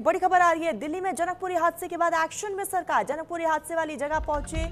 बड़ी खबर आ रही है। दिल्ली में जनकपुरी हादसे के बाद एक्शन में सरकार। जनकपुरी हादसे वाली जगह पहुंचे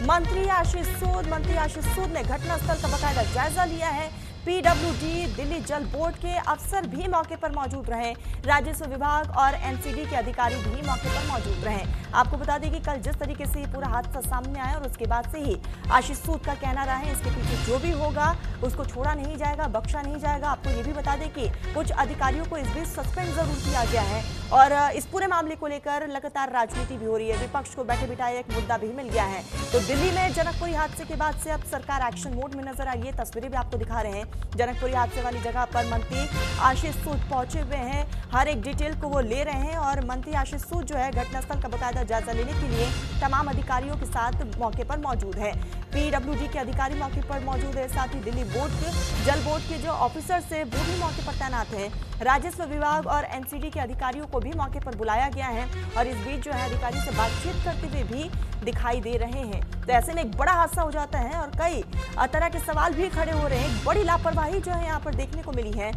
मंत्री आशीष सूद ने घटनास्थल का बकायदा जायजा लिया है। पीडब्ल्यूडी दिल्ली जल बोर्ड के अफसर भी मौके पर मौजूद रहे। राजस्व विभाग और एनसीडी के अधिकारी भी मौके पर मौजूद रहे। आपको बता दें कि कल जिस तरीके से पूरा हादसा सामने आया और उसके बाद से ही आशीष सूद का कहना रहा है इसके पीछे जो भी होगा उसको छोड़ा नहीं जाएगा, बख्शा नहीं जाएगा। आपको ये भी बता दें कि कुछ अधिकारियों को इस बीच सस्पेंड जरूर किया गया है और इस पूरे मामले को लेकर लगातार राजनीति भी हो रही है। विपक्ष को बैठे बिठाए एक मुद्दा भी मिल गया है। तो दिल्ली में जनकपुरी हादसे के बाद से अब सरकार एक्शन मोड में नजर आई है। तस्वीरें भी आपको दिखा रहे हैं। जनकपुरी हादसे वाली जगह पर मंत्री आशीष सूद पहुंचे हुए हैं। हर एक डिटेल को वो ले रहे हैं और मंत्री आशीष सूद जो है घटनास्थल का बकायदा जायजा लेने के लिए तमाम अधिकारियों के साथ मौके पर मौजूद है। पीडब्ल्यूडी के अधिकारी मौके पर मौजूद है। साथ ही दिल्ली बोर्ड के जल बोर्ड के जो ऑफिसर्स है वो भी मौके पर तैनात हैं। राजस्व विभाग और एनसीडी के अधिकारियों को भी मौके पर बुलाया गया है और इस बीच जो है अधिकारी से बातचीत करते हुए भी दिखाई दे रहे हैं। तो ऐसे में एक बड़ा हादसा हो जाता है और कई तरह के सवाल भी खड़े हो रहे हैं। बड़ी लापरवाही जो है यहाँ पर देखने को मिली है।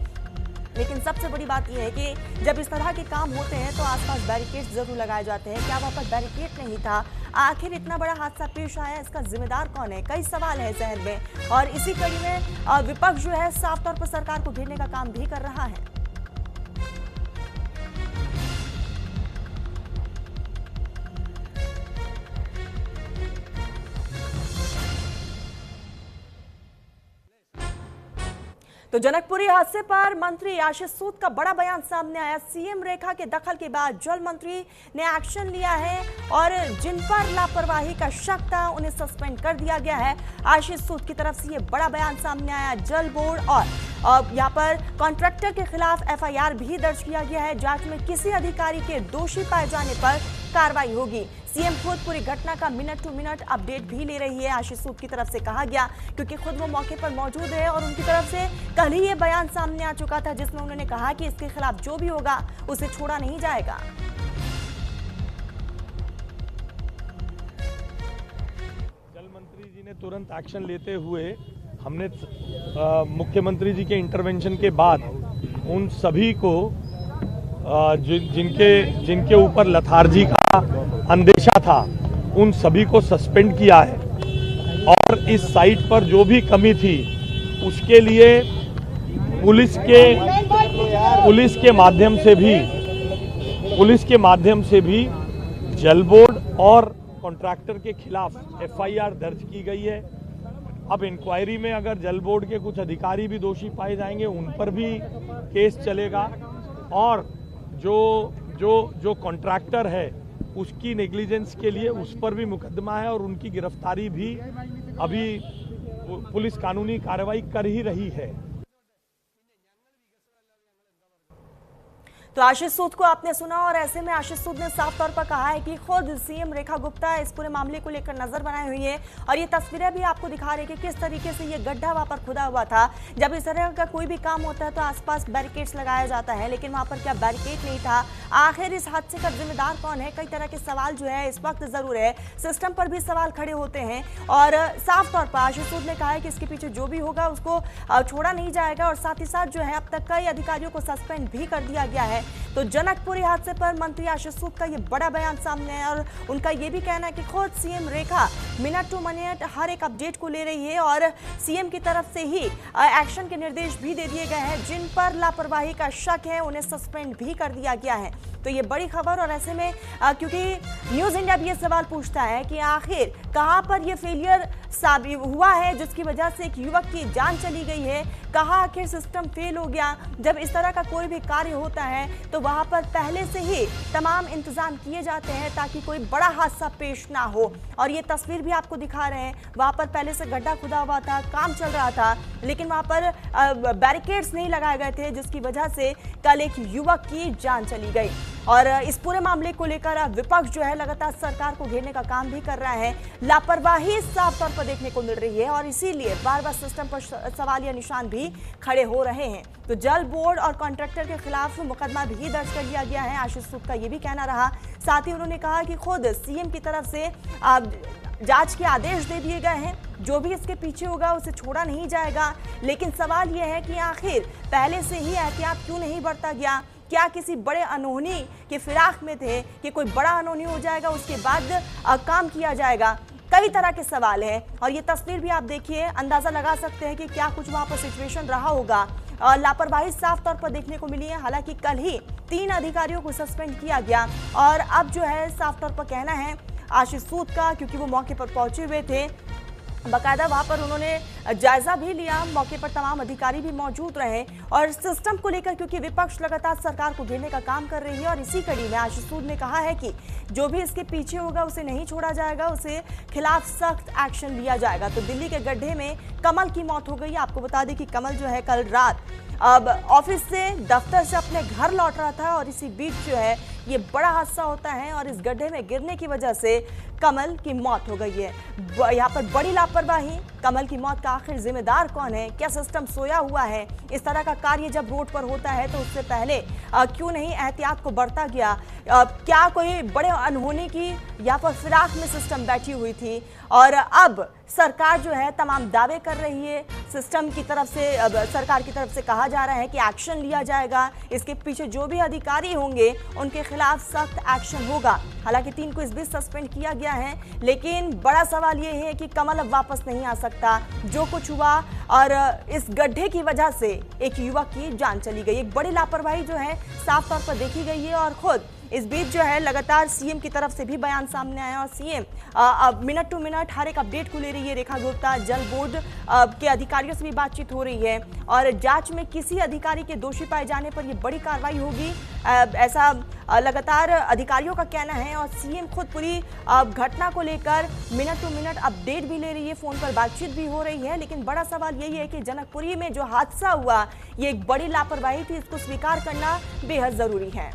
लेकिन सबसे बड़ी बात यह है कि जब इस तरह के काम होते हैं तो आसपास बैरिकेड जरूर लगाए जाते हैं। क्या वहां पर बैरिकेड नहीं था? आखिर इतना बड़ा हादसा पेश आया, इसका जिम्मेदार कौन है? कई सवाल है जहन में और इसी कड़ी में विपक्ष जो है साफ तौर पर सरकार को घेरने का काम भी कर रहा है। तो जनकपुरी हादसे पर मंत्री आशीष सूद का बड़ा बयान सामने आया। सीएम रेखा के दखल के बाद जल मंत्री ने एक्शन लिया है और जिन पर लापरवाही का शक था उन्हें सस्पेंड कर दिया गया है। आशीष सूद की तरफ से ये बड़ा बयान सामने आया। जल बोर्ड और यहाँ पर कॉन्ट्रैक्टर के खिलाफ एफआईआर भी दर्ज किया गया है। जांच में किसी अधिकारी के दोषी पाए जाने पर कार्रवाई होगी। सीएम खुद पूरी घटना का मिनट टू मिनट अपडेट भी ले रही है। आशीष सूद की तरफ से कहा गया क्योंकि खुद वो मौके पर मौजूद है और उनकी तरफ से कल ही ये बयान सामने आ चुका था जिसमें उन्होंने कहा कि इसके खिलाफ जो भी होगा उसे छोड़ा नहीं जाएगा। जल मंत्री जी ने तुरंत एक्शन लेते हुए हमने मुख्यमंत्री जी के इंटरवेंशन के बाद उन सभी को जिनके ऊपर लथार्जी का अंदेशा था उन सभी को सस्पेंड किया है और इस साइट पर जो भी कमी थी उसके लिए पुलिस के माध्यम से भी जल बोर्ड और कॉन्ट्रैक्टर के खिलाफ एफआईआर दर्ज की गई है। अब इंक्वायरी में अगर जल बोर्ड के कुछ अधिकारी भी दोषी पाए जाएंगे उन पर भी केस चलेगा और जो कॉन्ट्रैक्टर है उसकी नेग्लिजेंस के लिए उस पर भी मुकदमा है और उनकी गिरफ्तारी भी अभी पुलिस कानूनी कार्रवाई कर ही रही है। तो आशीष सूद को आपने सुना और ऐसे में आशीष सूद ने साफ तौर पर कहा है कि खुद सीएम रेखा गुप्ता इस पूरे मामले को लेकर नजर बनाई हुई है और ये तस्वीरें भी आपको दिखा रही है कि किस तरीके से ये गड्ढा वहां पर खुदा हुआ था। जब इस तरह का कोई भी काम होता है तो आसपास बैरिकेड्स लगाया जाता है, लेकिन वहां पर क्या बैरिकेड नहीं था? आखिर इस हादसे का जिम्मेदार कौन है? कई तरह के सवाल जो है इस वक्त जरूर है। सिस्टम पर भी सवाल खड़े होते हैं और साफ तौर पर आशीष सूद ने कहा है कि इसके पीछे जो भी होगा उसको छोड़ा नहीं जाएगा और साथ ही साथ जो है अब तक कई अधिकारियों को सस्पेंड भी कर दिया गया है। तो जनकपुरी हादसे पर मंत्री आशीष सूद का ये बड़ा बयान सामने है और उनका ये भी कहना है कि खुद CM Rekha minute to minute हर एक अपडेट को ले रही है और सीएम की तरफ से ही एक्शन के निर्देश भी दे दिए गए हैं। जिन पर लापरवाही का शक है उन्हें सस्पेंड भी कर दिया गया है। तो ये बड़ी खबर और ऐसे में क्योंकि न्यूज इंडिया भी ये सवाल पूछता है कि आखिर कहां पर ये फेलियर साबित हुआ है जिसकी वजह से एक युवक की जान चली गई है? कहां आखिर सिस्टम फेल हो गया? जब इस तरह का कोई भी कार्य होता है तो वहां पर पहले से ही तमाम इंतजाम किए जाते हैं ताकि कोई बड़ा हादसा पेश ना हो। और ये तस्वीर भी आपको दिखा रहे हैं, वहां पर पहले से गड्ढा खुदा हुआ था, काम चल रहा था, लेकिन वहां पर बैरिकेड्स नहीं लगाए गए थे जिसकी वजह से कल एक युवक की जान चली गई। और इस पूरे मामले को लेकर विपक्ष जो है लगातार सरकार को घेरने का काम भी कर रहा है। लापरवाही साफ तौर पर देखने को मिल रही है और इसीलिए बार बार सिस्टम पर सवाल या निशान भी खड़े हो रहे हैं। तो जल बोर्ड और कॉन्ट्रैक्टर के खिलाफ मुकदमा भी दर्ज कर लिया गया है। आशीष सूद का ये भी कहना रहा। साथ ही उन्होंने कहा कि खुद सीएम की तरफ से जांच के आदेश दे दिए गए हैं, जो भी इसके पीछे होगा उसे छोड़ा नहीं जाएगा। लेकिन सवाल यह है कि आखिर पहले से ही एहतियात क्यों नहीं बरता गया? क्या किसी बड़े अनहोनी की फिराक में थे कि कोई बड़ा अनहोनी हो जाएगा उसके बाद काम किया जाएगा? कई तरह के सवाल हैं और ये तस्वीर भी आप देखिए, अंदाजा लगा सकते हैं कि क्या कुछ वहां पर सिचुएशन रहा होगा। लापरवाही साफ तौर पर देखने को मिली है। हालांकि कल ही 3 अधिकारियों को सस्पेंड किया गया और अब जो है साफ तौर पर कहना है आशीष सूद का, क्योंकि वो मौके पर पहुंचे हुए थे, बाकायदा वहां पर उन्होंने जायजा भी लिया, मौके पर तमाम अधिकारी भी मौजूद रहे और सिस्टम को लेकर क्योंकि विपक्ष लगातार सरकार को घेरने का काम कर रही है और इसी कड़ी में आशीष सूद ने कहा है कि जो भी इसके पीछे होगा उसे नहीं छोड़ा जाएगा, उसे खिलाफ सख्त एक्शन लिया जाएगा। तो दिल्ली के गड्ढे में कमल की मौत हो गई। आपको बता दें कि कमल जो है कल रात अब ऑफिस से, दफ्तर से अपने घर लौट रहा था और इसी बीच जो है ये बड़ा हादसा होता है और इस गड्ढे में गिरने की वजह से कमल की मौत हो गई है। यहाँ पर बड़ी लापरवाही, कमल की मौत का आखिर जिम्मेदार कौन है? क्या सिस्टम सोया हुआ है? इस तरह का कार्य जब रोड पर होता है तो उससे पहले क्यों नहीं एहतियात को बरता गया? क्या कोई बड़े अनहोनी की यहाँ पर फिराक में सिस्टम बैठी हुई थी और अब सरकार जो है तमाम दावे कर रही है, सिस्टम की तरफ से, अब सरकार की तरफ से कहा जा रहा है कि एक्शन लिया जाएगा, इसके पीछे जो भी अधिकारी होंगे उनके खिलाफ सख्त एक्शन होगा। हालांकि 3 को इस बीच सस्पेंड किया गया है, लेकिन बड़ा सवाल ये है कि कमल अब वापस नहीं आ सकता। जो कुछ हुआ और इस गड्ढे की वजह से एक युवक की जान चली गई, एक बड़ी लापरवाही जो है साफ तौर पर देखी गई है। और खुद इस बीच जो है लगातार सीएम की तरफ से भी बयान सामने आया और सीएम अब मिनट टू मिनट हर एक अपडेट को ले रही है। रेखा गुप्ता, जल बोर्ड के अधिकारियों से भी बातचीत हो रही है और जांच में किसी अधिकारी के दोषी पाए जाने पर यह बड़ी कार्रवाई होगी, ऐसा लगातार अधिकारियों का कहना है। और सीएम खुद पूरी घटना को लेकर मिनट टू मिनट अपडेट भी ले रही है, फोन पर बातचीत भी हो रही है। लेकिन बड़ा सवाल यही है कि जनकपुरी में जो हादसा हुआ ये एक बड़ी लापरवाही थी, इसको स्वीकार करना बेहद जरूरी है।